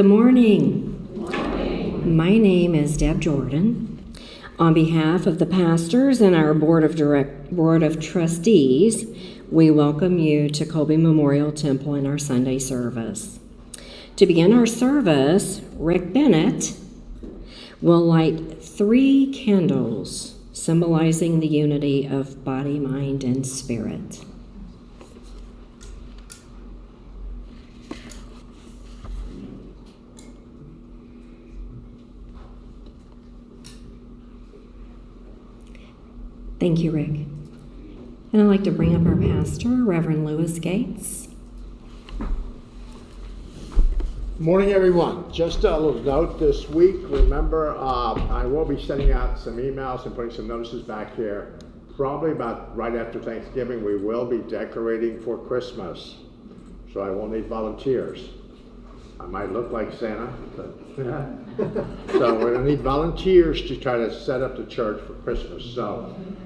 Good morning. Good morning. My name is Deb Jordan. On behalf of the pastors and our Board of Trustees, we welcome you to Colby Memorial Temple in our Sunday service. To begin our service, Rick Bennett will light 3 candles symbolizing the unity of body, mind, and spirit. Thank you, Rick. And I'd like to bring up our pastor, Reverend Lewis Gates. Morning, everyone. Just a little note this week. Remember, I will be sending out some emails and putting some notices back here. Probably about right after Thanksgiving, we will be decorating for Christmas. So I will need volunteers. I might look like Santa, but so we're gonna need volunteers to try to set up the church for Christmas.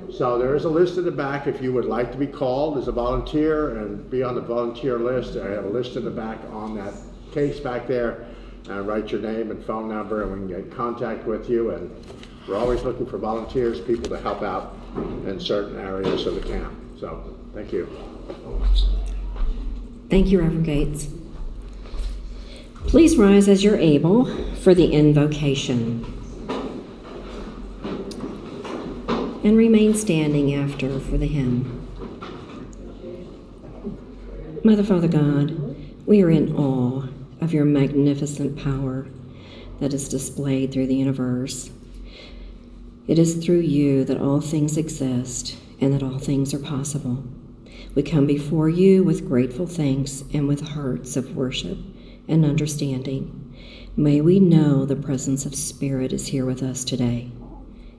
So there is a list in the back if you would like to be called as a volunteer and be on the volunteer list. I have a list in the back on that case back there, and write your name and phone number and we can get in contact with you. And we're always looking for volunteers, people to help out in certain areas of the camp. So thank you. Thank you, Reverend Gates. Please rise as you're able for the invocation. And remain standing after for the hymn. Mother, Father God, we are in awe of your magnificent power that is displayed through the universe. It is through you that all things exist and that all things are possible. We come before you with grateful thanks and with hearts of worship and understanding. May we know the presence of Spirit is here with us today,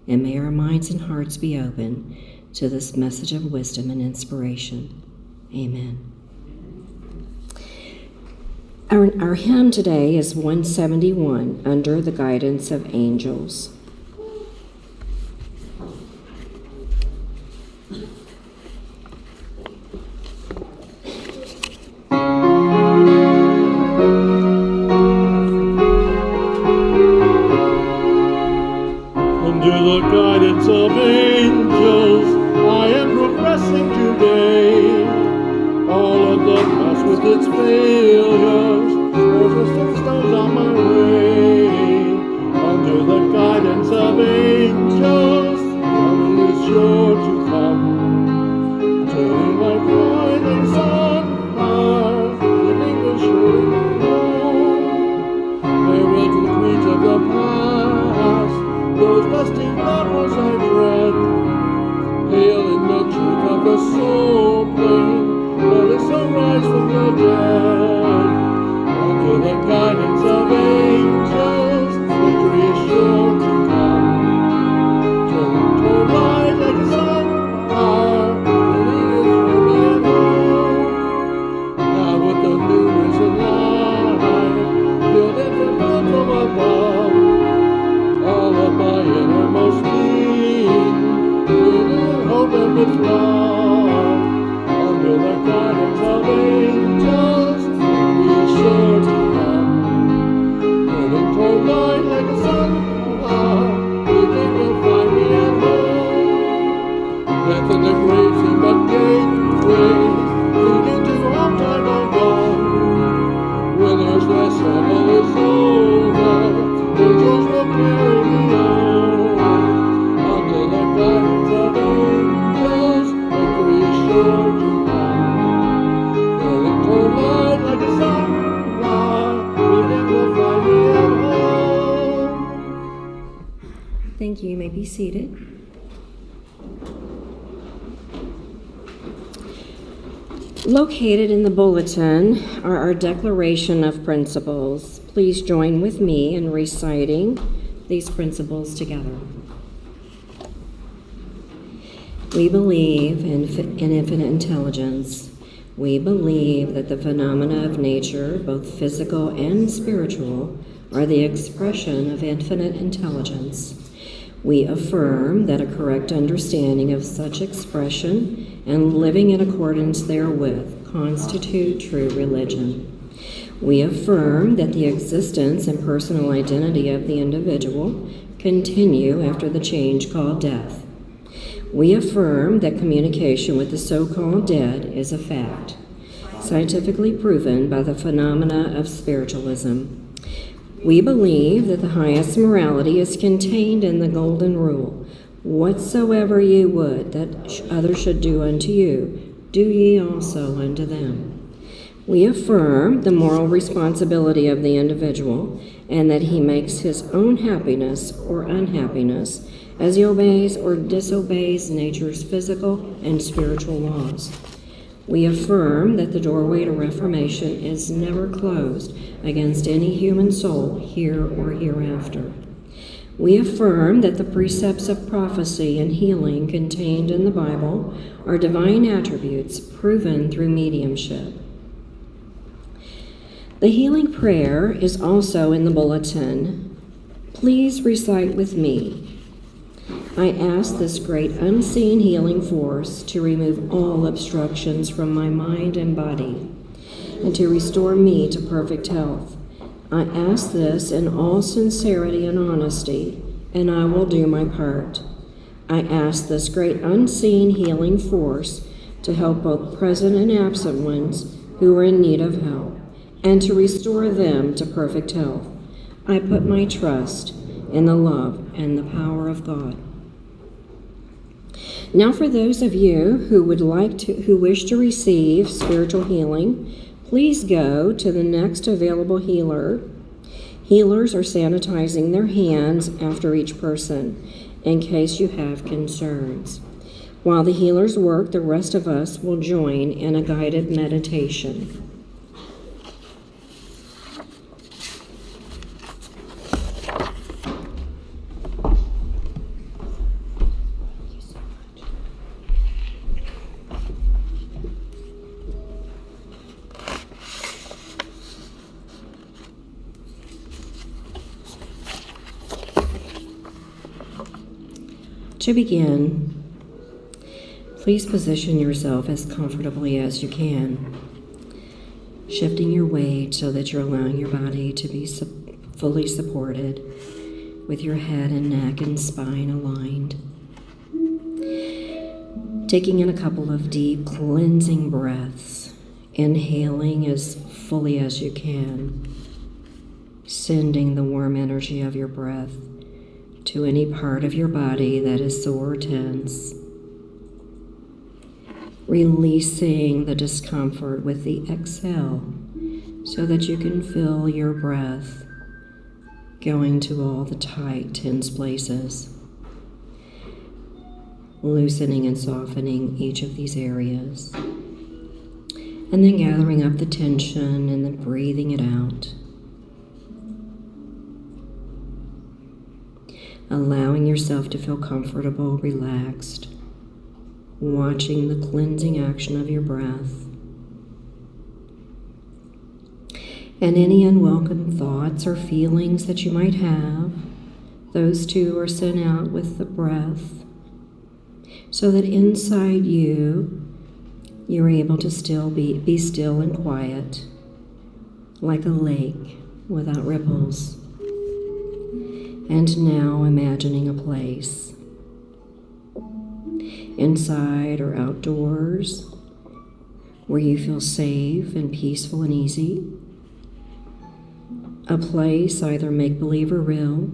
and may our minds and hearts be open to this message of wisdom and inspiration. Amen. Our hymn today is 171, Under the Guidance of Angels. Under the guidance of angels, I am progressing today. All of the past with its failures, there's a stepping stones on my way. Under the guidance of angels, heaven is sure to come. Turning my pride and sunfire, living will surely know. Farewell to the creeds of the past, those lusting flowers I dread. Hail in the truth of the soul plain, let us arise from the dead. Under the guidance of angels, victory is sure to come. Turning toward light like a sunfire, living is surely at home. Now with the new risen life, filled and fulfilled from above, all of my innermost being, filled in hope and with love. Under the guidance of angels, we are sure to come. Turning toward light like a sunflower, evening will find me at home. Death in the grave seem but gateways, leading to home time long gone. When there's less trouble is over, angels will carry me on. Under the guidance of angels, victory is sure to come. Turning toward light like a sunflower, evening will find me at home. Thank you. You may be seated. Located in the bulletin are our Declaration of Principles. Please join with me in reciting these principles together. We believe in infinite intelligence. We believe that the phenomena of nature, both physical and spiritual, are the expression of infinite intelligence. We affirm that a correct understanding of such expression and living in accordance therewith constitute true religion. We affirm that the existence and personal identity of the individual continue after the change called death. We affirm that communication with the so-called dead is a fact, scientifically proven by the phenomena of spiritualism. We believe that the highest morality is contained in the golden rule: whatsoever ye would that others should do unto you, do ye also unto them. We affirm the moral responsibility of the individual and that he makes his own happiness or unhappiness as he obeys or disobeys nature's physical and spiritual laws. We affirm that the doorway to reformation is never closed against any human soul here or hereafter. We affirm that the precepts of prophecy and healing contained in the Bible are divine attributes proven through mediumship. The healing prayer is also in the bulletin. Please recite with me. I ask this great unseen healing force to remove all obstructions from my mind and body and to restore me to perfect health. I ask this in all sincerity and honesty, and I will do my part. I ask this great unseen healing force to help both present and absent ones who are in need of help, and to restore them to perfect health. I put my trust in the love and the power of God. Now, for those of you who wish to receive spiritual healing, please go to the next available healer. Healers are sanitizing their hands after each person in case you have concerns. While the healers work, the rest of us will join in a guided meditation. To begin, please position yourself as comfortably as you can, shifting your weight so that you're allowing your body to be fully supported with your head and neck and spine aligned. Taking in a couple of deep cleansing breaths, inhaling as fully as you can, sending the warm energy of your breath to any part of your body that is sore or tense, releasing the discomfort with the exhale so that you can feel your breath going to all the tight, tense places, loosening and softening each of these areas, and then gathering up the tension and then breathing it out. Allowing yourself to feel comfortable, relaxed, watching the cleansing action of your breath. And any unwelcome thoughts or feelings that you might have, those too are sent out with the breath, so that inside you, you're able to still be still and quiet, like a lake without ripples. And now imagining a place, inside or outdoors, where you feel safe and peaceful and easy. A place either make-believe or real.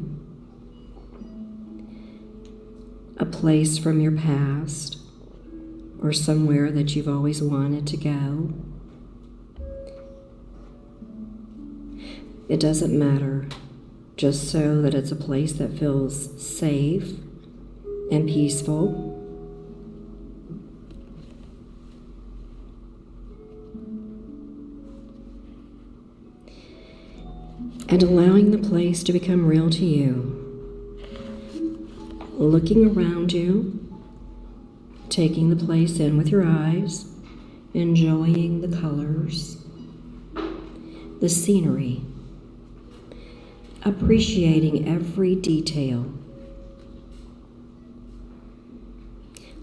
A place from your past or somewhere that you've always wanted to go. It doesn't matter. Just so that it's a place that feels safe and peaceful. And allowing the place to become real to you. Looking around you, taking the place in with your eyes, enjoying the colors, the scenery, appreciating every detail,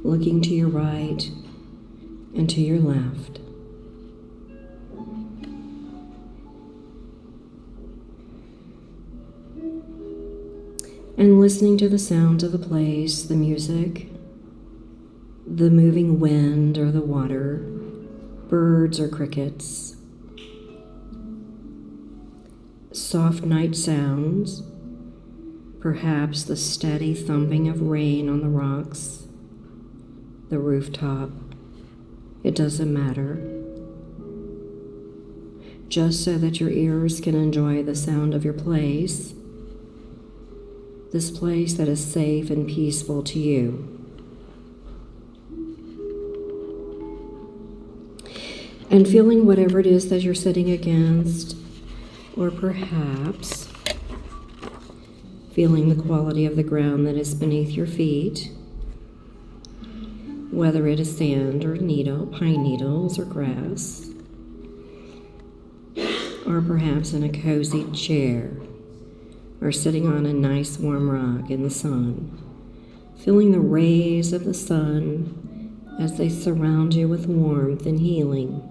looking to your right and to your left, and listening to the sounds of the place, the music, the moving wind or the water, birds or crickets, soft night sounds, perhaps the steady thumping of rain on the rocks, the rooftop. It doesn't matter. Just so that your ears can enjoy the sound of your place, this place that is safe and peaceful to you. And feeling whatever it is that you're sitting against, or perhaps feeling the quality of the ground that is beneath your feet, whether it is sand or pine needles or grass, or perhaps in a cozy chair, or sitting on a nice warm rug in the sun, feeling the rays of the sun as they surround you with warmth and healing.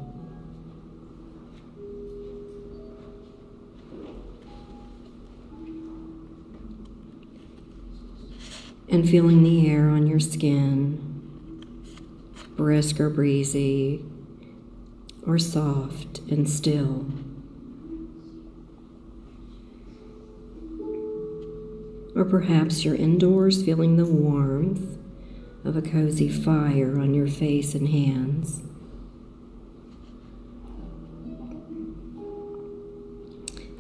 And feeling the air on your skin, brisk or breezy, or soft and still. Or perhaps you're indoors feeling the warmth of a cozy fire on your face and hands.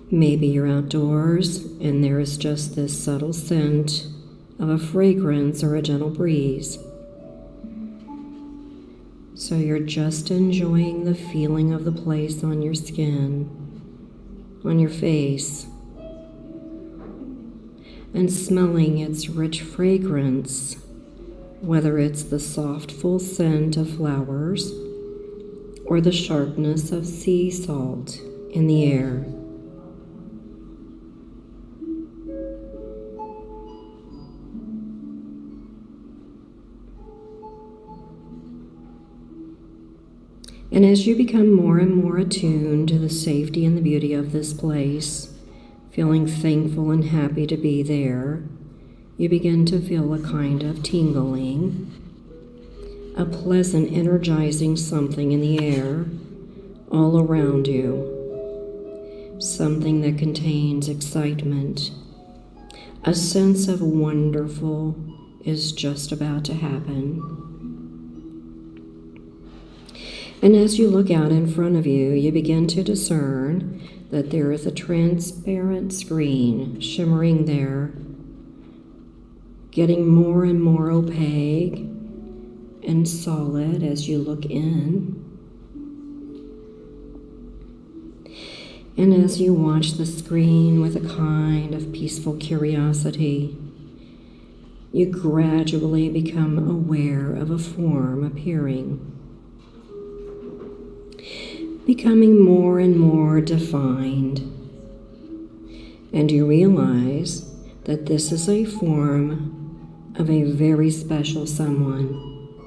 Maybe you're outdoors and there is just this subtle scent of a fragrance or a gentle breeze. So you're just enjoying the feeling of the place on your skin, on your face, and smelling its rich fragrance, whether it's the soft, full scent of flowers or the sharpness of sea salt in the air. And as you become more and more attuned to the safety and the beauty of this place, feeling thankful and happy to be there, you begin to feel a kind of tingling, a pleasant, energizing something in the air all around you, something that contains excitement, a sense of wonderful is just about to happen. And as you look out in front of you, you begin to discern that there is a transparent screen shimmering there, getting more and more opaque and solid as you look in. And as you watch the screen with a kind of peaceful curiosity, you gradually become aware of a form appearing, becoming more and more defined, and you realize that this is a form of a very special someone.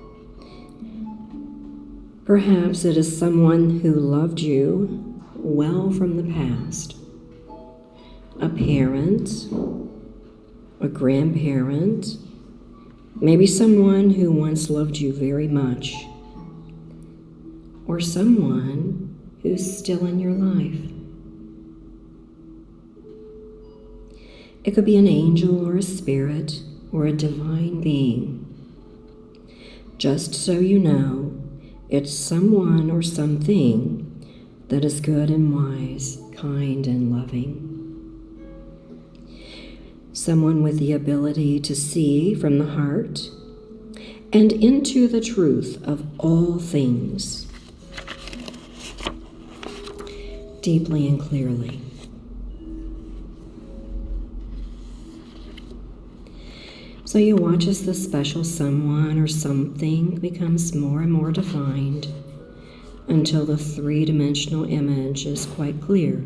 Perhaps it is someone who loved you well from the past, a parent, a grandparent, maybe someone who once loved you very much, or someone who's still in your life. It could be an angel or a spirit or a divine being. Just so you know, it's someone or something that is good and wise, kind and loving. Someone with the ability to see from the heart and into the truth of all things, deeply and clearly. So you watch as this special someone or something becomes more and more defined until the three-dimensional image is quite clear.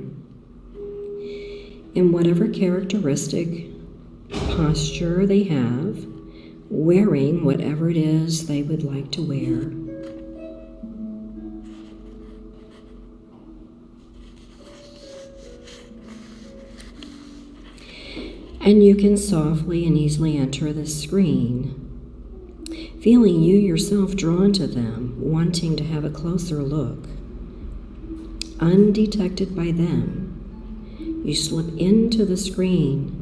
In whatever characteristic, posture they have, wearing whatever it is they would like to wear. And you can softly and easily enter the screen, feeling you yourself drawn to them, wanting to have a closer look. Undetected by them, you slip into the screen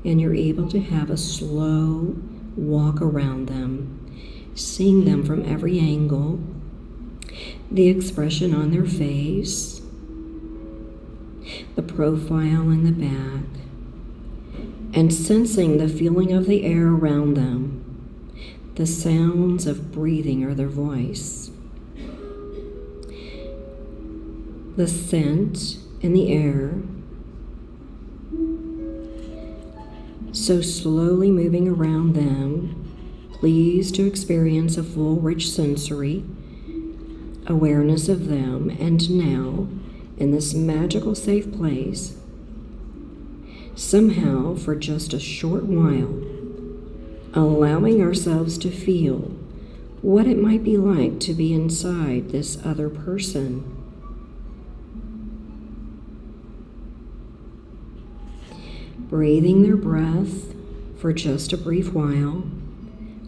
and you're able to have a slow walk around them, seeing them from every angle, the expression on their face, the profile in the back, and sensing the feeling of the air around them, the sounds of breathing or their voice, the scent in the air. So slowly moving around them, pleased to experience a full rich sensory awareness of them. And now, in this magical safe place, somehow for just a short while, allowing ourselves to feel what it might be like to be inside this other person. Breathing their breath for just a brief while,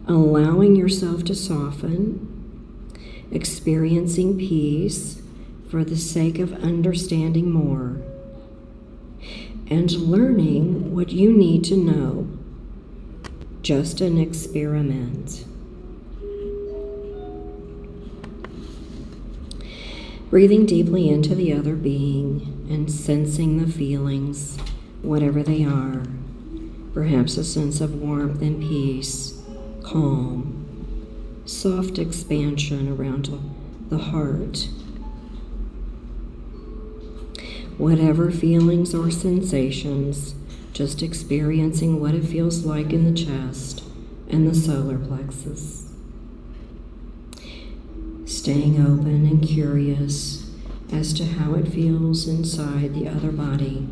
allowing yourself to soften, experiencing peace for the sake of understanding more, and learning what you need to know. Just an experiment. Breathing deeply into the other being and sensing the feelings, whatever they are. Perhaps a sense of warmth and peace, calm, soft expansion around the heart. Whatever feelings or sensations, just experiencing what it feels like in the chest and the solar plexus. Staying open and curious as to how it feels inside the other body.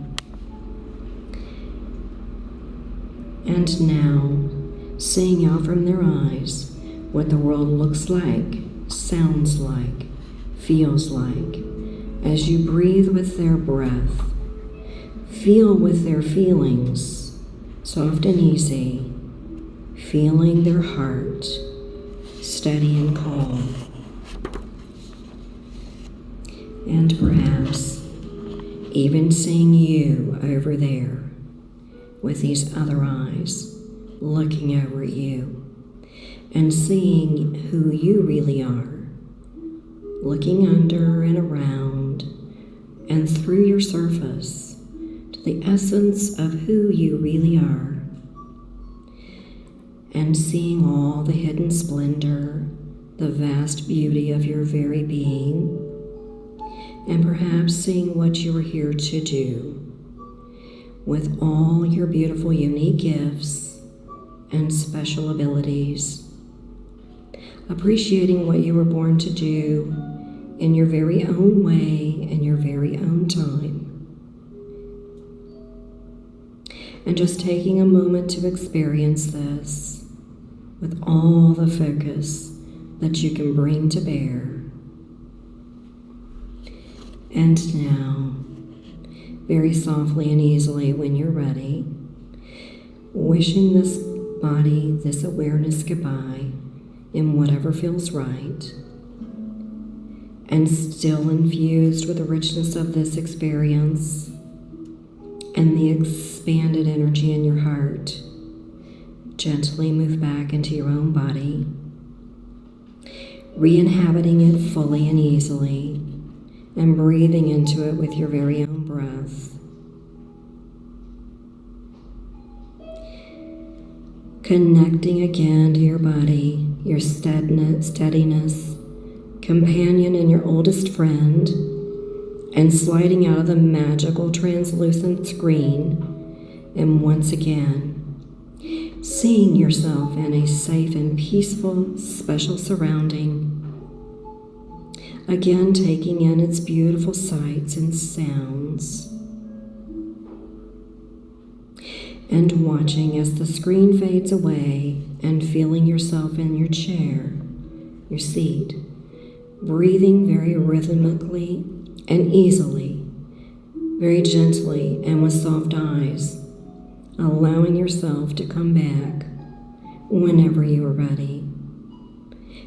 And now, seeing out from their eyes what the world looks like, sounds like, feels like, as you breathe with their breath, feel with their feelings, soft and easy, feeling their heart, steady and calm. And perhaps even seeing you over there with these other eyes, looking over at you and seeing who you really are, looking under and around and through your surface to the essence of who you really are, and seeing all the hidden splendor, the vast beauty of your very being, and perhaps seeing what you are here to do with all your beautiful unique gifts and special abilities, appreciating what you were born to do in your very own way, in your very own time. And just taking a moment to experience this with all the focus that you can bring to bear. And now, very softly and easily when you're ready, wishing this body, this awareness goodbye in whatever feels right, and still infused with the richness of this experience and the expanded energy in your heart, gently move back into your own body, re-inhabiting it fully and easily, and breathing into it with your very own breath. Connecting again to your body, your steadiness, companion and your oldest friend, and sliding out of the magical translucent screen, and once again, seeing yourself in a safe and peaceful, special surrounding. Again, taking in its beautiful sights and sounds, and watching as the screen fades away and feeling yourself in your chair, your seat, breathing very rhythmically and easily, very gently and with soft eyes, allowing yourself to come back whenever you are ready,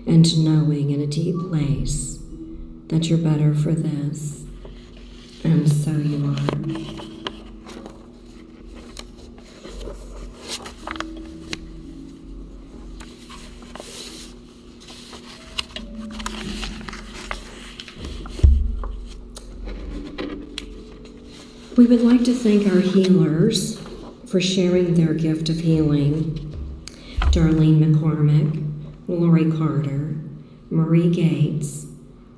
and knowing in a deep place that you're better for this, and so you are. We would like to thank our healers for sharing their gift of healing. Darlene McCormick, Lori Carter, Marie Gates,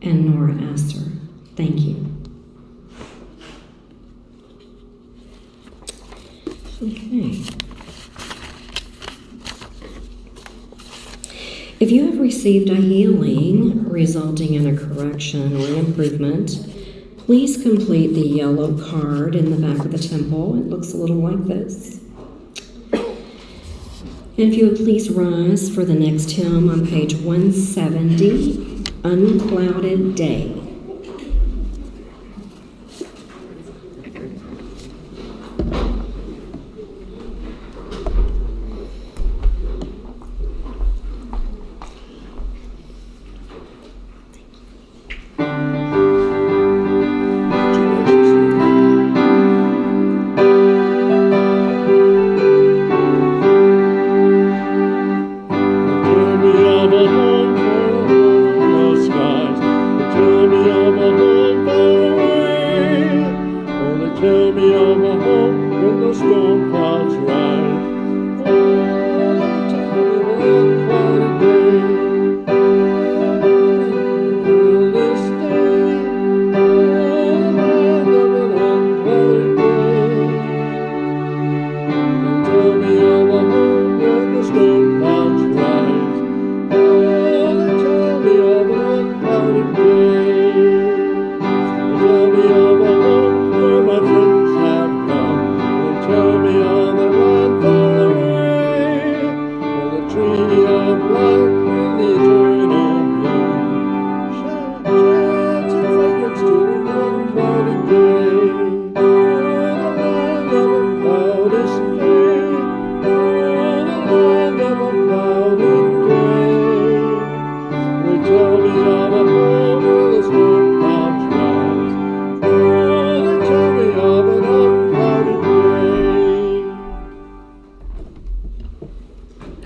and Nora Esser. Thank you. Okay. If you have received a healing resulting in a correction or an improvement, please complete the yellow card in the back of the temple. It looks a little like this. And if you would please rise for the next hymn on page 170, Unclouded Day.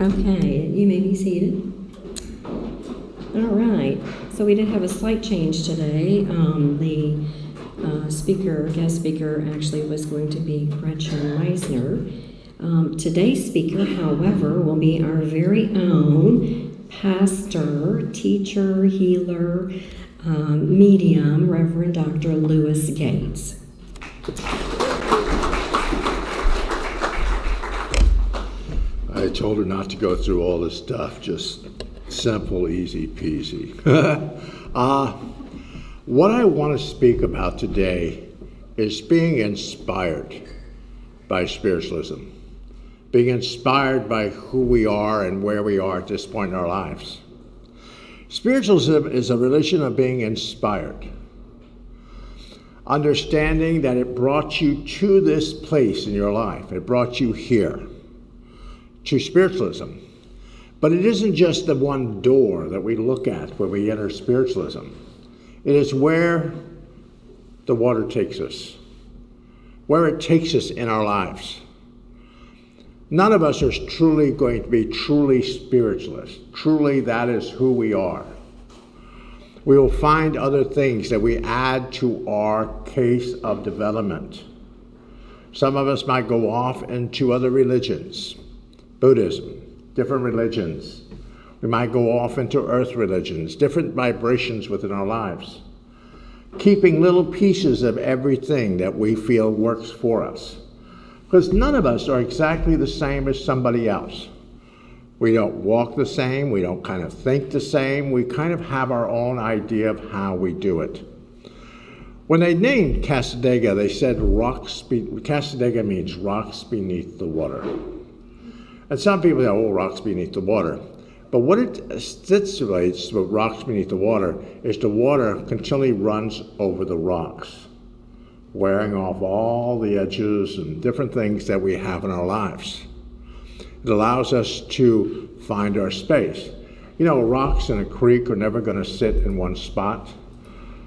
Okay, you may be seated. All right, so we did have a slight change today. The guest speaker actually was going to be Gretchen Meisner. Today's speaker, however, will be our very own pastor, teacher, healer, medium, Reverend Dr. Lewis Gates. I told her not to go through all this stuff, just simple, easy peasy. What I want to speak about today is being inspired by spiritualism, being inspired by who we are and where we are at this point in our lives. Spiritualism is a religion of being inspired, understanding that it brought you to this place in your life, it brought you here. To spiritualism. But it isn't just the one door that we look at when we enter spiritualism. It is where the water takes us, where it takes us in our lives. None of us are truly going to be truly spiritualists. Truly, that is who we are. We will find other things that we add to our case of development. Some of us might go off into other religions. Buddhism, different religions. We might go off into earth religions, different vibrations within our lives, keeping little pieces of everything that we feel works for us. Because none of us are exactly the same as somebody else. We don't walk the same, we don't kind of think the same, we kind of have our own idea of how we do it. When they named Cassadaga, they said Cassadaga means rocks beneath the water. And some people say, oh, rocks beneath the water. But what it stipulates with rocks beneath the water is the water continually runs over the rocks. wearing off all the edges and different things that we have in our lives. It allows us to find our space. You know, rocks in a creek are never going to sit in one spot,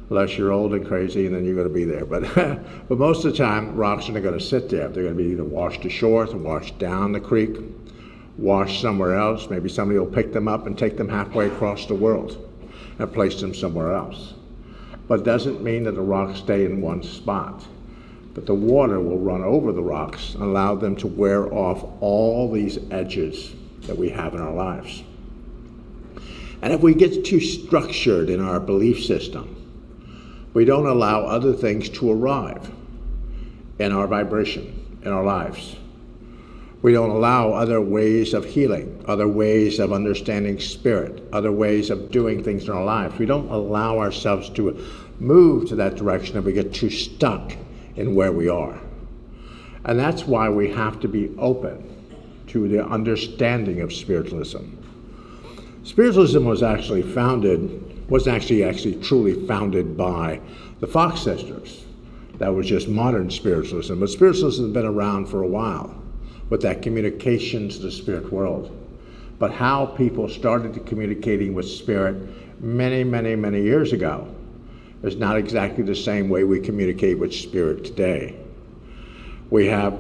unless you're old and crazy, and then you're going to be there. But most of the time, rocks are not going to sit there. They're going to be either washed ashore, or washed down the creek, washed somewhere else. Maybe somebody will pick them up and take them halfway across the world and place them somewhere else. But it doesn't mean that the rocks stay in one spot. But the water will run over the rocks and allow them to wear off all these edges that we have in our lives. And if we get too structured in our belief system, we don't allow other things to arrive in our vibration, in our lives. We don't allow other ways of healing, other ways of understanding spirit, other ways of doing things in our lives. We don't allow ourselves to move to that direction if we get too stuck in where we are. And that's why we have to be open to the understanding of spiritualism. Spiritualism was actually truly founded by the Fox sisters. That was just modern spiritualism. But spiritualism has been around for a while with that communication to the spirit world. But how people started communicating with spirit many, many, many years ago is not exactly the same way we communicate with spirit today. We have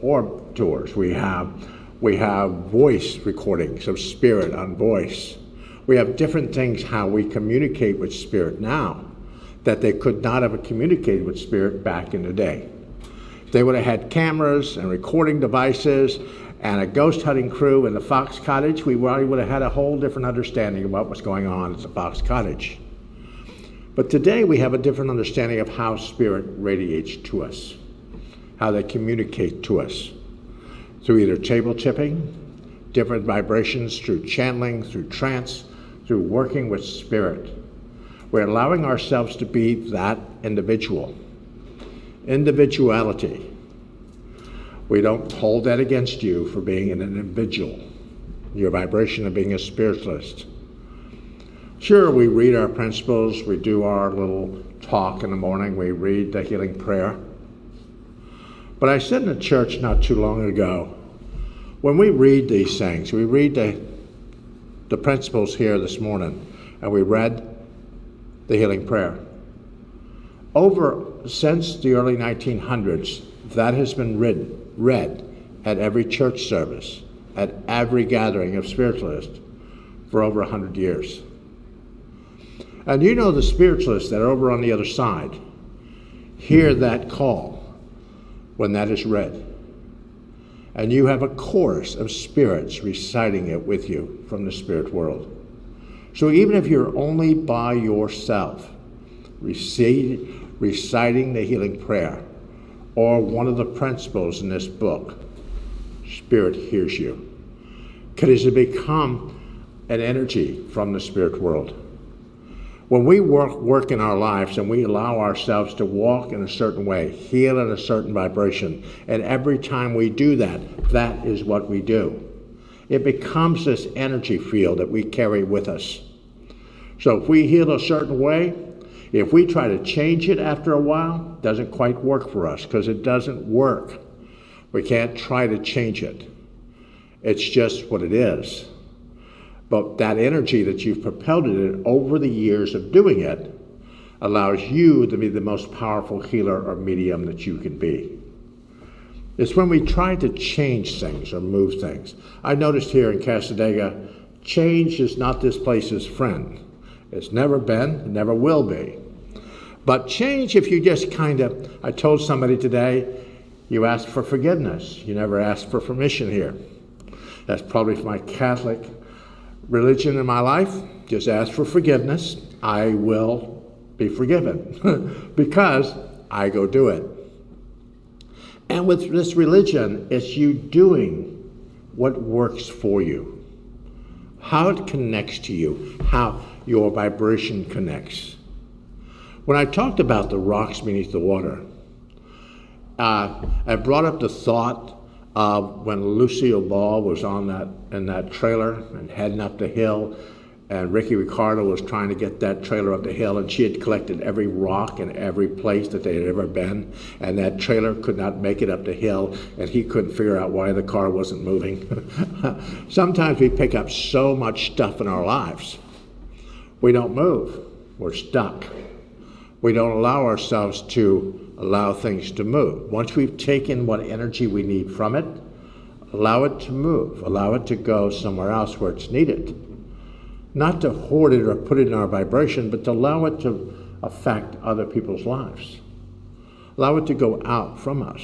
orb tours. We have voice recordings of spirit on voice. We have different things how we communicate with spirit now that they could not have communicated with spirit back in the day. If they would have had cameras and recording devices and a ghost hunting crew in the Fox Cottage, we probably would have had a whole different understanding of what was going on at the Fox Cottage. But today we have a different understanding of how spirit radiates to us, how they communicate to us through either table tipping, different vibrations, through channeling, through trance, through working with spirit. We're allowing ourselves to be that individual. Individuality. We don't hold that against you for being an individual, your vibration of being a spiritualist. Sure, we read our principles, we do our little talk in the morning, we read the healing prayer. But I said in a church not too long ago, when we read these things, we read the principles here this morning, and we read the healing prayer. Since the early 1900s, that has been read at every church service, at every gathering of spiritualists for over 100 years. And you know the spiritualists that are over on the other side hear that call when that is read. And you have a chorus of spirits reciting it with you from the spirit world. So even if you're only by yourself, reciting the healing prayer, or one of the principles in this book, spirit hears you. Because it become an energy from the spirit world. When we work in our lives and we allow ourselves to walk in a certain way, heal in a certain vibration, and every time we do that, that is what we do. It becomes this energy field that we carry with us. So if we heal a certain way, if we try to change it after a while, it doesn't quite work for us because it doesn't work. We can't try to change it. It's just what it is. But that energy that you've propelled it over the years of doing it allows you to be the most powerful healer or medium that you can be. It's when we try to change things or move things. I noticed here in Cassadaga, change is not this place's friend. It's never been, it never will be. But change, if you just I told somebody today, you ask for forgiveness. You never ask for permission here. That's probably for my Catholic religion in my life. Just ask for forgiveness. I will be forgiven because I go do it. And with this religion, it's you doing what works for you, how it connects to you, how your vibration connects. When I talked about the rocks beneath the water, I brought up the thought of when Lucille Ball was in that trailer and heading up the hill, And Ricky Ricardo was trying to get that trailer up the hill, and she had collected every rock and every place that they had ever been, and that trailer could not make it up the hill, and he couldn't figure out why the car wasn't moving. Sometimes we pick up so much stuff in our lives. We don't move. We're stuck. We don't allow ourselves to allow things to move. Once we've taken what energy we need from it, allow it to move. Allow it to go somewhere else where it's needed. Not to hoard it or put it in our vibration, but to allow it to affect other people's lives. Allow it to go out from us.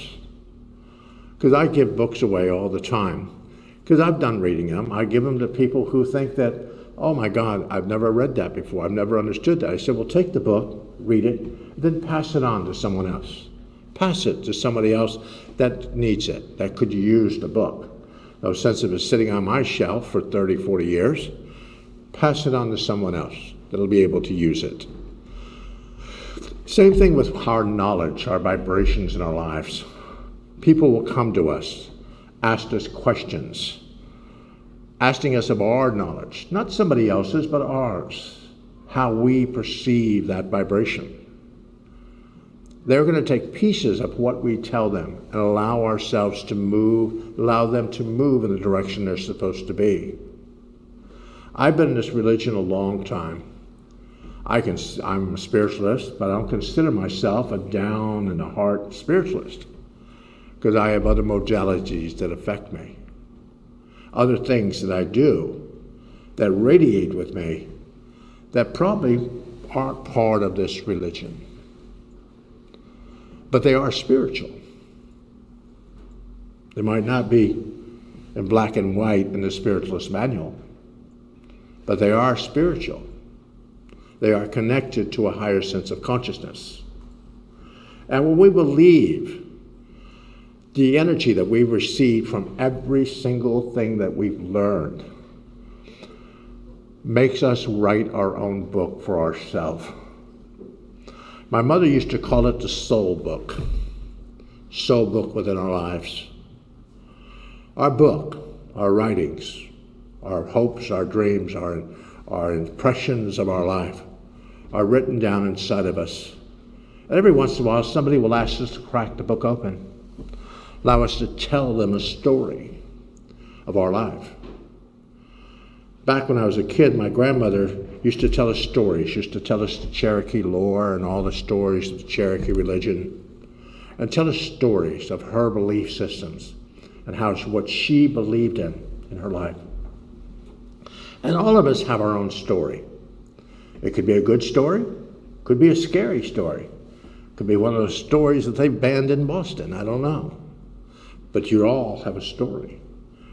Because I give books away all the time. Because I've done reading them. I give them to people who think that, oh my God, I've never read that before. I've never understood that. I said, well, take the book, read it, then pass it on to someone else. Pass it to somebody else that needs it, that could use the book. No sense of it sitting on my shelf for 30, 40 years. Pass it on to someone else that'll be able to use it. Same thing with our knowledge, our vibrations in our lives. People will come to us, ask us questions, asking us of our knowledge, not somebody else's, but ours, how we perceive that vibration. They're going to take pieces of what we tell them and allow ourselves to move, allow them to move in the direction they're supposed to be. I've been in this religion a long time. I'm a spiritualist, but I don't consider myself a down in the heart spiritualist because I have other modalities that affect me. Other things that I do that radiate with me that probably aren't part of this religion. But they are spiritual. They might not be in black and white in the spiritualist manual, but they are spiritual. They are connected to a higher sense of consciousness. And when we believe the energy that we've received from every single thing that we've learned makes us write our own book for ourselves. My mother used to call it the soul book within our lives. Our book, our writings, our hopes, our dreams, our impressions of our life are written down inside of us. And every once in a while, somebody will ask us to crack the book open, allow us to tell them a story of our life. Back when I was a kid, my grandmother used to tell us stories. She used to tell us the Cherokee lore and all the stories of the Cherokee religion, and tell us stories of her belief systems and what she believed in her life. And all of us have our own story. It could be a good story, could be a scary story, could be one of those stories that they've banned in Boston, I don't know. But you all have a story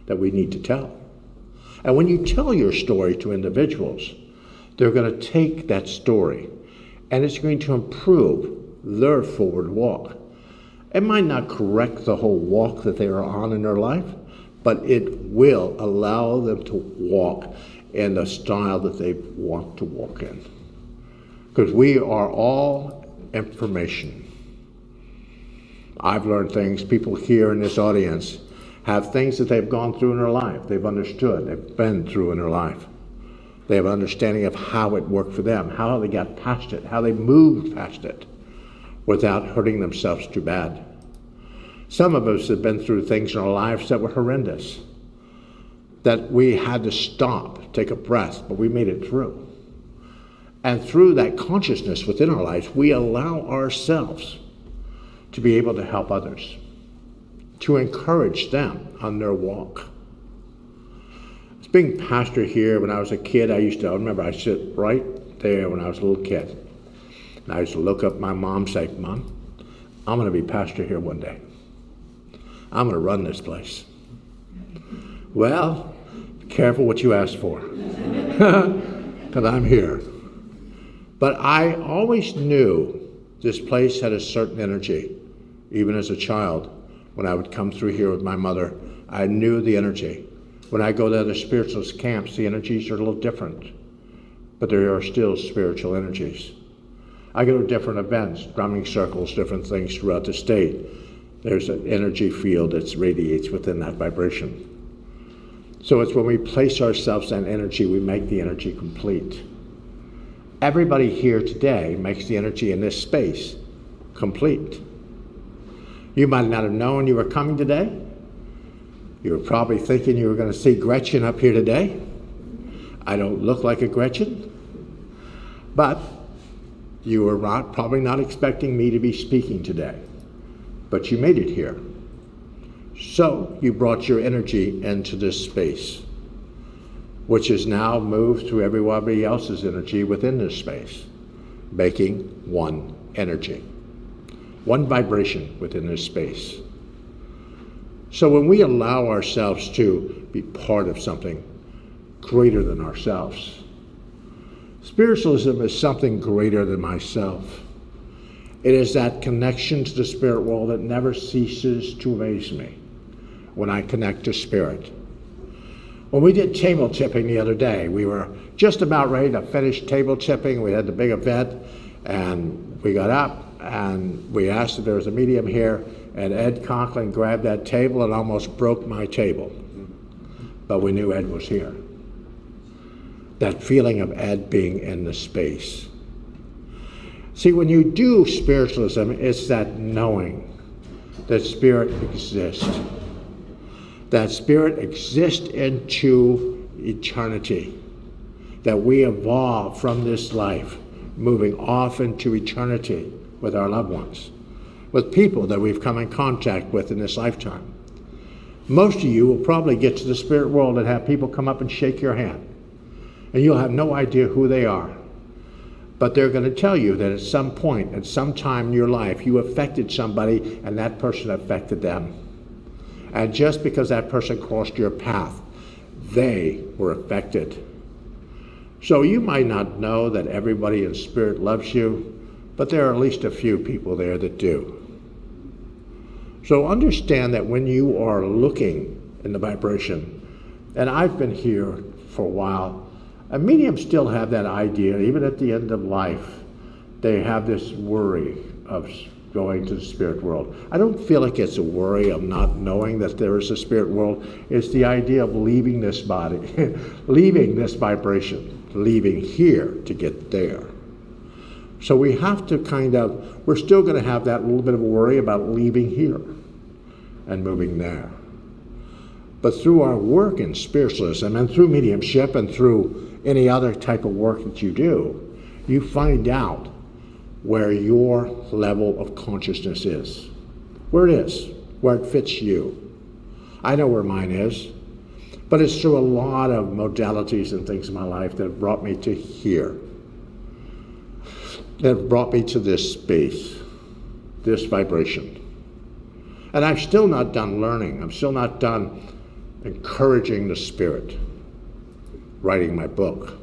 that we need to tell. And when you tell your story to individuals, they're going to take that story and it's going to improve their forward walk. It might not correct the whole walk that they are on in their life, but it will allow them to walk in the style that they want to walk in. Because we are all information. I've learned things, people here in this audience have things that they've gone through in their life, they've understood, they've been through in their life. They have an understanding of how it worked for them, how they got past it, how they moved past it without hurting themselves too bad. Some of us have been through things in our lives that were horrendous, that we had to stop, take a breath, but we made it through. And through that consciousness within our lives, we allow ourselves to be able to help others, to encourage them on their walk. As being pastor here, when I was a kid, I remember I sit right there when I was a little kid. And I used to look up my mom and say, Mom, I'm going to be pastor here one day. I'm going to run this place. Well, be careful what you ask for, because I'm here. But I always knew this place had a certain energy, even as a child. When I would come through here with my mother, I knew the energy. When I go to other spiritualist camps, the energies are a little different, but there are still spiritual energies. I go to different events, drumming circles, different things throughout the state. There's an energy field that radiates within that vibration. So it's when we place ourselves in energy, we make the energy complete. Everybody here today makes the energy in this space complete. You might not have known you were coming today. You were probably thinking you were going to see Gretchen up here today. I don't look like a Gretchen, but you were probably not expecting me to be speaking today, but you made it here. So you brought your energy into this space, which is now moved through everybody else's energy within this space, making one energy, one vibration within this space. So when we allow ourselves to be part of something greater than ourselves, spiritualism is something greater than myself. It is that connection to the spirit world that never ceases to amaze me when I connect to spirit. When we did table tipping the other day, we were just about ready to finish table tipping. We had the big event, and we got up and we asked if there was a medium here, and Ed Conklin grabbed that table and almost broke my table. But we knew Ed was here. That feeling of Ed being in the space. See, when you do spiritualism, it's that knowing that spirit exists. That spirit exists into eternity. That we evolve from this life, moving off into eternity with our loved ones, with people that we've come in contact with in this lifetime. Most of you will probably get to the spirit world and have people come up and shake your hand, and you'll have no idea who they are. But they're going to tell you that at some point, at some time in your life, you affected somebody and that person affected them. And just because that person crossed your path, they were affected. So you might not know that everybody in spirit loves you, but there are at least a few people there that do. So understand that when you are looking in the vibration, and I've been here for a while, and mediums still have that idea, even at the end of life, they have this worry of going to the spirit world. I don't feel like it's a worry of not knowing that there is a spirit world. It's the idea of leaving this body, leaving this vibration, leaving here to get there. So we have to we're still going to have that little bit of a worry about leaving here and moving there. But through our work in spiritualism and through mediumship and through any other type of work that you do, you find out where your level of consciousness is, where it is, where it fits you. I know where mine is, but it's through a lot of modalities and things in my life that have brought me to here, that have brought me to this space, this vibration. And I'm still not done learning. I'm still not done encouraging the spirit, writing my book.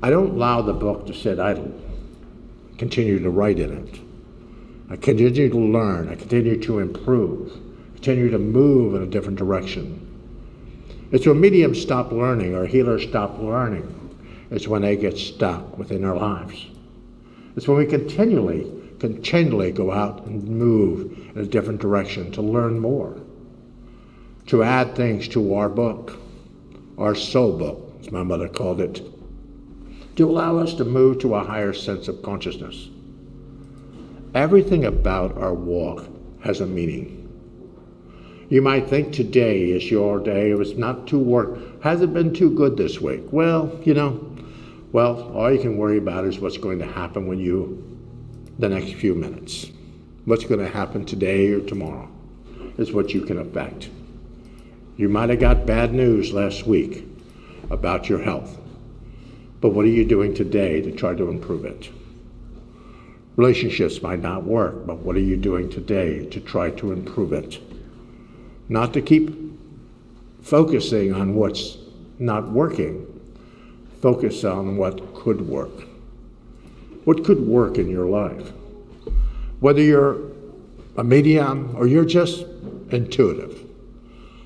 I don't allow the book to sit idle. I continue to write in it. I continue to learn. I continue to improve. I continue to move in a different direction. It's when mediums stop learning or healers stop learning. It's when they get stuck within their lives. It's when we continually go out and move in a different direction to learn more, to add things to our book, our soul book, as my mother called it, to allow us to move to a higher sense of consciousness. Everything about our walk has a meaning. You might think today is your day. It was not too hasn't been too good this week. Well, all you can worry about is what's going to happen the next few minutes. What's going to happen today or tomorrow is what you can affect. You might have got bad news last week about your health, but what are you doing today to try to improve it? Relationships might not work, but what are you doing today to try to improve it? Not to keep focusing on what's not working. Focus on what could work. What could work in your life? Whether you're a medium or you're just intuitive.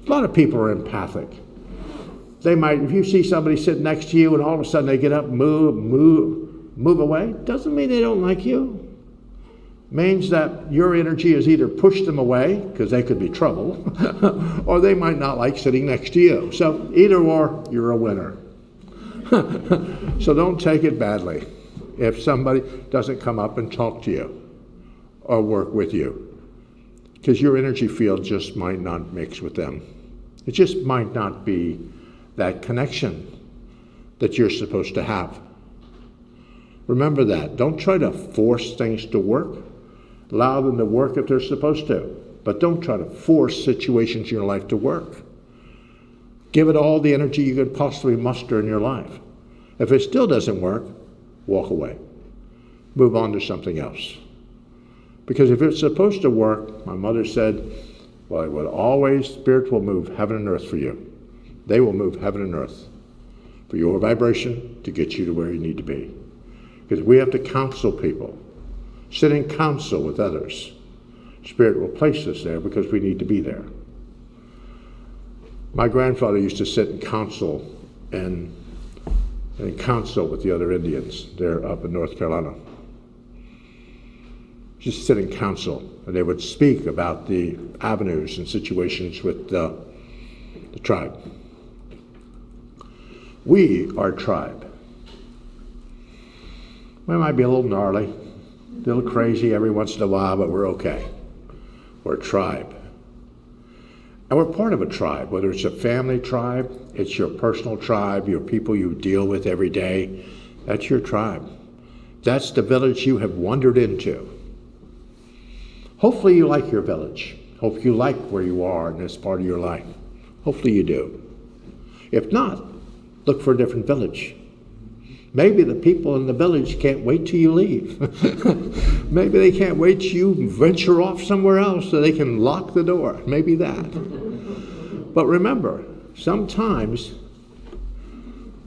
A lot of people are empathic. They might, if you see somebody sitting next to you and all of a sudden they get up, move away, doesn't mean they don't like you. means that your energy has either pushed them away, because they could be trouble, or they might not like sitting next to you. So either or, you're a winner. So don't take it badly if somebody doesn't come up and talk to you or work with you, because your energy field just might not mix with them. It just might not be that connection that you're supposed to have. Remember that. Don't try to force things to work. Allow them to work if they're supposed to, but don't try to force situations in your life to work. Give it all the energy you could possibly muster in your life. If it still doesn't work, walk away. Move on to something else. Because if it's supposed to work, my mother said, well, it will always, Spirit will move heaven and earth for you. They will move heaven and earth for your vibration to get you to where you need to be. Because we have to counsel people. Sit in counsel with others. Spirit will place us there because we need to be there. My grandfather used to sit in counsel and counsel with the other Indians there up in North Carolina. Just sit in counsel, and they would speak about the avenues and situations with the tribe. We are tribe. We might be a little gnarly, a little crazy every once in a while, but we're okay. We're a tribe. And we're part of a tribe, whether it's a family tribe, it's your personal tribe, your people you deal with every day. That's your tribe. That's the village you have wandered into. Hopefully you like your village. Hope you like where you are in this part of your life. Hopefully you do. If not, look for a different village. Maybe the people in the village can't wait till you leave. Maybe they can't wait till you venture off somewhere else so they can lock the door. Maybe that. But remember, sometimes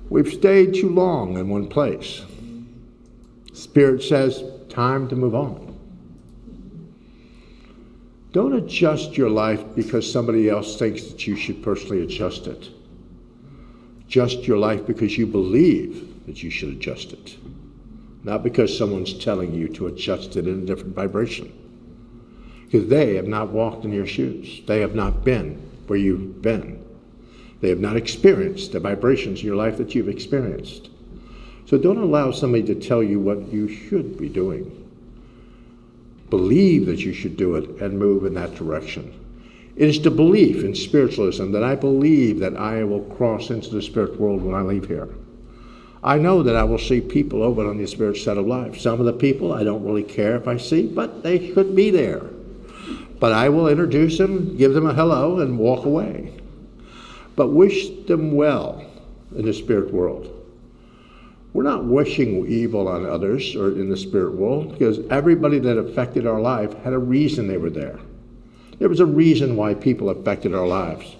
we've stayed too long in one place. Spirit says, time to move on. Don't adjust your life because somebody else thinks that you should personally adjust it. Adjust your life because you believe that you should adjust it. Not because someone's telling you to adjust it in a different vibration. Because they have not walked in your shoes. They have not been where you've been. They have not experienced the vibrations in your life that you've experienced. So don't allow somebody to tell you what you should be doing. Believe that you should do it and move in that direction. It is the belief in spiritualism that I believe that I will cross into the spirit world when I leave here. I know that I will see people over on the spirit side of life. Some of the people I don't really care if I see, but they could be there. But I will introduce them, give them a hello, and walk away. But wish them well in the spirit world. We're not wishing evil on others or in the spirit world, because everybody that affected our life had a reason they were there. There was a reason why people affected our lives.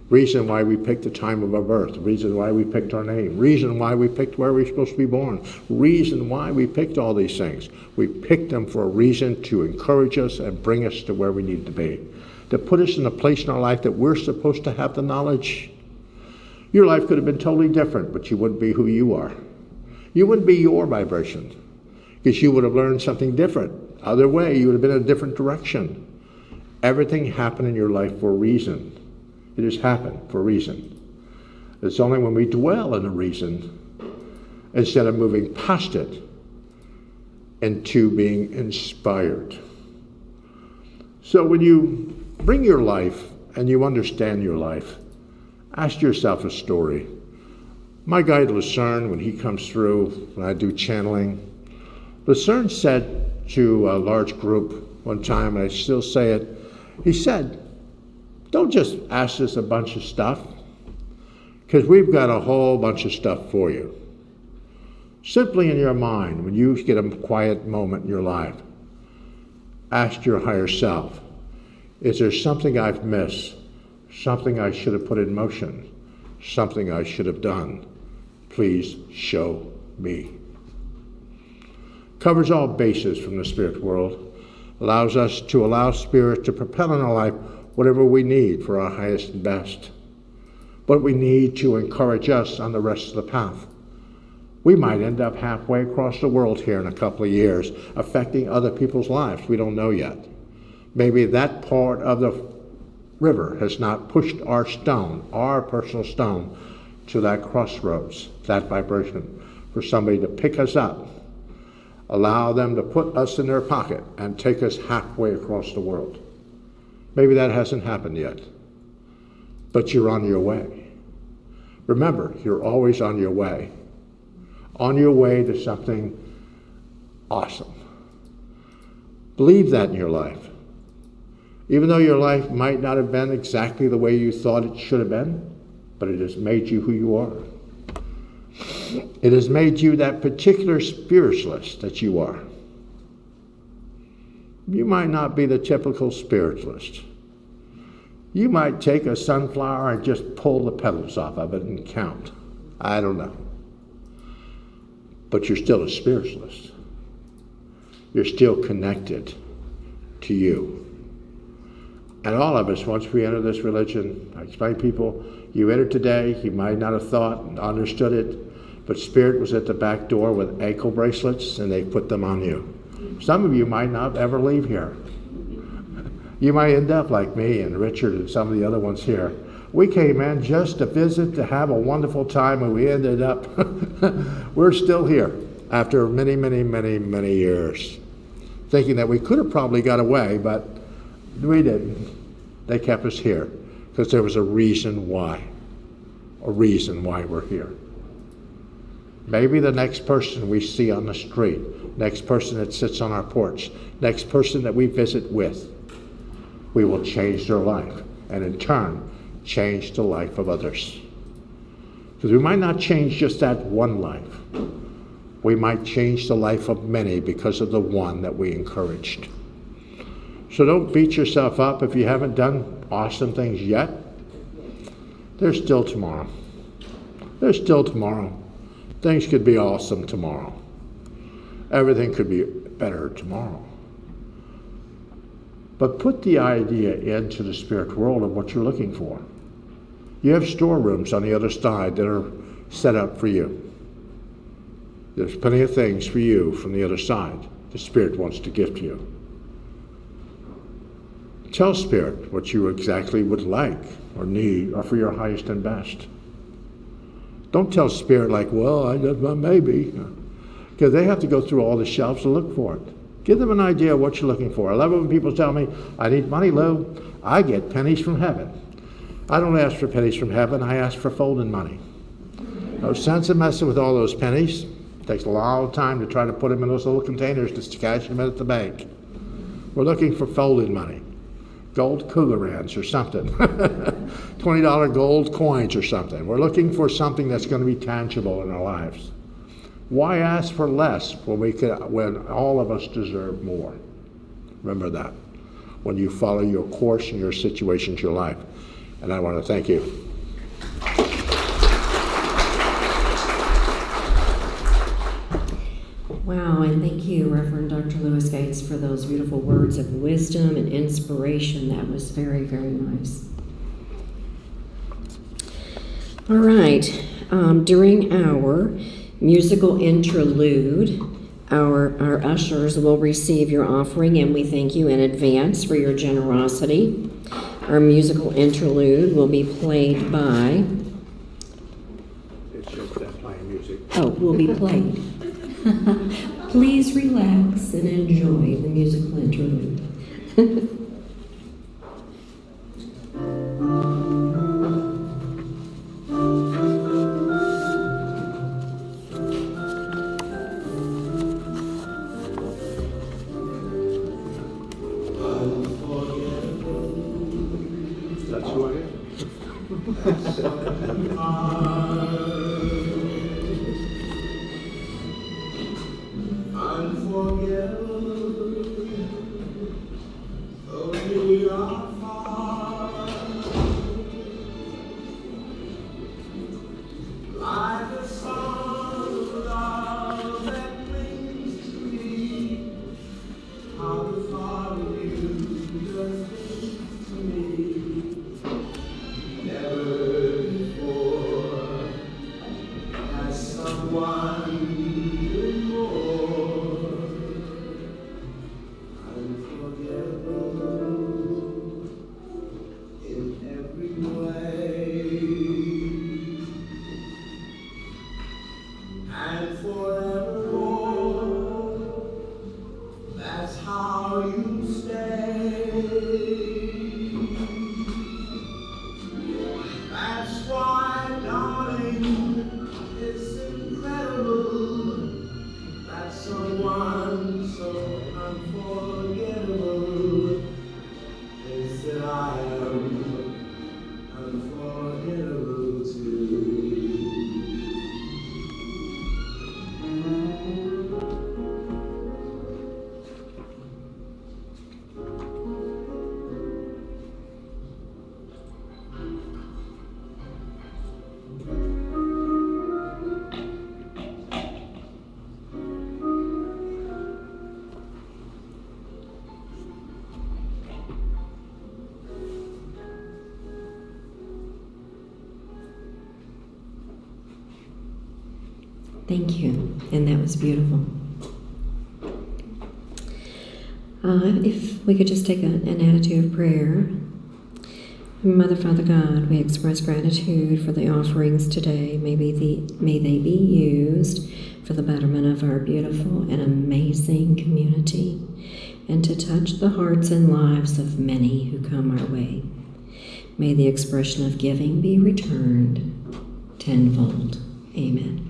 Reason why we picked the time of our birth. Reason why we picked our name. Reason why we picked where we're supposed to be born. Reason why we picked all these things. We picked them for a reason to encourage us and bring us to where we need to be. To put us in a place in our life that we're supposed to have the knowledge. Your life could have been totally different, but you wouldn't be who you are. You wouldn't be your vibration, because you would have learned something different. Other way, you would have been in a different direction. Everything happened in your life for a reason. It has happened for a reason. It's only when we dwell in a reason, instead of moving past it, into being inspired. So when you bring your life and you understand your life, ask yourself a story. My guide Lucerne, when he comes through, when I do channeling, Lucerne said to a large group one time, and I still say it, he said, don't just ask us a bunch of stuff, because we've got a whole bunch of stuff for you. Simply in your mind, when you get a quiet moment in your life, ask your higher self, is there something I've missed, something I should have put in motion, something I should have done? Please show me. Covers all bases from the spirit world, allows us to allow spirit to propel in our life whatever we need for our highest and best. But we need to encourage us on the rest of the path. We might end up halfway across the world here in a couple of years, affecting other people's lives. We don't know yet. Maybe that part of the river has not pushed our stone, our personal stone, to that crossroads, that vibration, for somebody to pick us up, allow them to put us in their pocket and take us halfway across the world. Maybe that hasn't happened yet, but you're on your way. Remember, you're always on your way to something awesome. Believe that in your life. Even though your life might not have been exactly the way you thought it should have been, but it has made you who you are. It has made you that particular spiritualist that you are. You might not be the typical spiritualist. You might take a sunflower and just pull the petals off of it and count. I don't know. But you're still a spiritualist. You're still connected to you. And all of us, once we enter this religion, I explain to people, you entered today, you might not have thought and understood it, but Spirit was at the back door with ankle bracelets and they put them on you. Some of you might not ever leave here. You might end up like me and Richard and some of the other ones here. We came in just to visit, to have a wonderful time, and we ended up, we're still here after many, many, many, many years, thinking that we could have probably got away, but we didn't. They kept us here because there was a reason why we're here. Maybe the next person we see on the street, next person that sits on our porch, next person that we visit with, we will change their life and in turn change the life of others. Because we might not change just that one life. We might change the life of many because of the one that we encouraged. So don't beat yourself up if you haven't done awesome things yet. There's still tomorrow. There's still tomorrow. Things could be awesome tomorrow. Everything could be better tomorrow. But put the idea into the spirit world of what you're looking for. You have storerooms on the other side that are set up for you. There's plenty of things for you from the other side the Spirit wants to gift you. Tell Spirit what you exactly would like or need or for your highest and best. Don't tell Spirit like, well, I just maybe. Because they have to go through all the shelves to look for it. Give them an idea of what you're looking for. I love it when people tell me, I need money, Lou. I get pennies from heaven. I don't ask for pennies from heaven. I ask for folding money. No sense in messing with all those pennies. It takes a long time to try to put them in those little containers to cash them in at the bank. We're looking for folding money. Gold Cougarans or something. $20 gold coins or something. We're looking for something that's going to be tangible in our lives. Why ask for less when all of us deserve more? Remember that when you follow your course and your situations, your life. And I want to thank you. Wow, and thank you, Reverend Dr. Lewis Gates, for those beautiful words of wisdom and inspiration. That was very, very nice. All right, during our musical interlude, our ushers will receive your offering, and we thank you in advance for your generosity. Our musical interlude will be played by... It's just that playing music. Oh, will be played. Please relax and enjoy the musical interlude. That's who I am. Never before has someone Thank you. And that was beautiful. If we could just take an attitude of prayer. Mother, Father God, we express gratitude for the offerings today. May they be used for the betterment of our beautiful and amazing community, and to touch the hearts and lives of many who come our way. May the expression of giving be returned tenfold. Amen.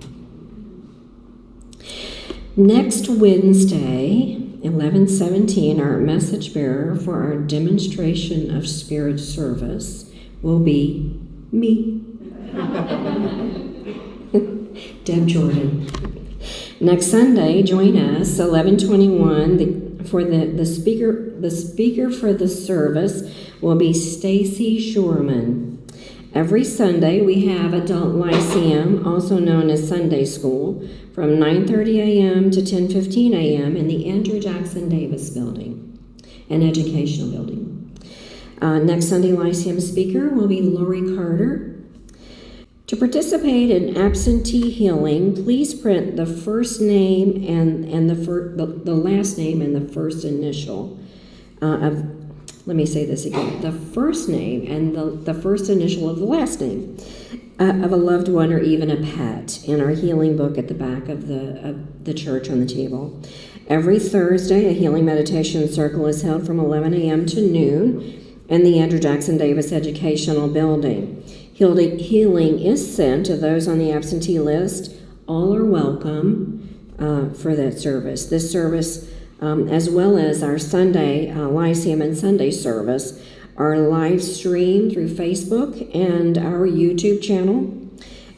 Next Wednesday, 11:17, our message bearer for our demonstration of spirit service will be me, Deb Jordan. Next Sunday, join us 11:21 for the speaker. The speaker for the service will be Stacy Shorman. Every Sunday we have Adult Lyceum, also known as Sunday School, from 9:30 a.m. to 10:15 a.m. in the Andrew Jackson Davis Building, an educational building. Next Sunday Lyceum speaker will be Lori Carter. To participate in absentee healing, please print the first name and the last name and the first initial of. Let me say this again. The first name and the first initial of the last name of a loved one or even a pet in our healing book at the back of the church on the table. Every Thursday, a healing meditation circle is held from 11 a.m. to noon in the Andrew Jackson Davis Educational Building. Healing is sent to those on the absentee list. All are welcome for that service. This service, as well as our Sunday Lyceum and Sunday service, are live streamed through Facebook and our YouTube channel.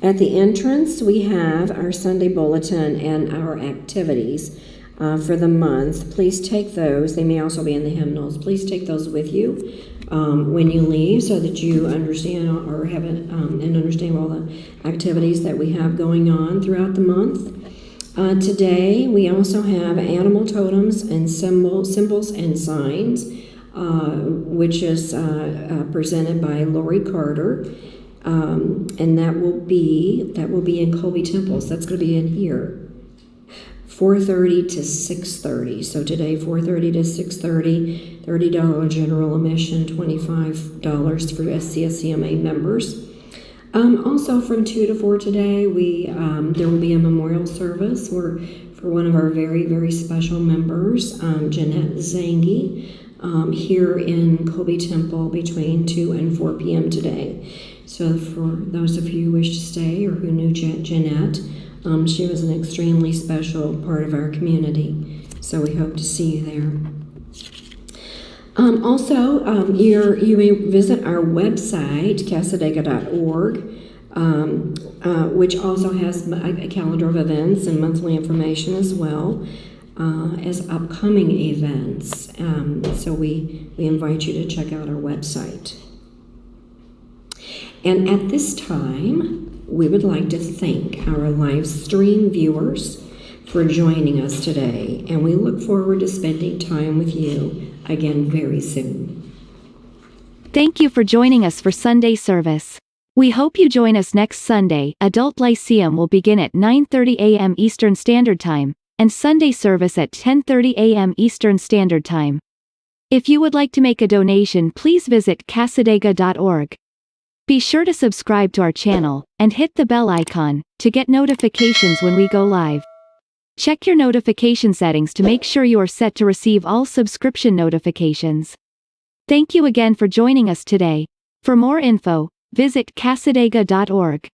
At the entrance, we have our Sunday bulletin and our activities for the month. Please take those. They may also be in the hymnals. Please take those with you when you leave, so that you understand or have and understand all the activities that we have going on throughout the month. Today, we also have animal totems and symbols and signs, which is presented by Lori Carter, and that will be in Colby Temples. That's going to be in here, 4:30 to 6:30. So today, 4:30 to 6:30, $30 general admission, $25 for SCSCMA members. Also from 2 to 4 today, there will be a memorial service for one of our very, very special members, Jeanette Zangi, here in Colby Temple between 2 and 4 p.m. today. So for those of you who wish to stay or who knew Jeanette, she was an extremely special part of our community. So we hope to see you there. You may visit our website, Cassadaga.org, which also has a calendar of events and monthly information as well as upcoming events. So we invite you to check out our website. And at this time, we would like to thank our live stream viewers for joining us today, and we look forward to spending time with you again very soon. Thank you for joining us for Sunday service. We hope you join us next Sunday. Adult Lyceum will begin at 9:30 a.m. Eastern Standard Time, and Sunday service at 10:30 a.m. Eastern Standard Time. If you would like to make a donation, please visit Cassadaga.org. Be sure to subscribe to our channel, and hit the bell icon, to get notifications when we go live. Check your notification settings to make sure you are set to receive all subscription notifications. Thank you again for joining us today. For more info, visit Cassadaga.org.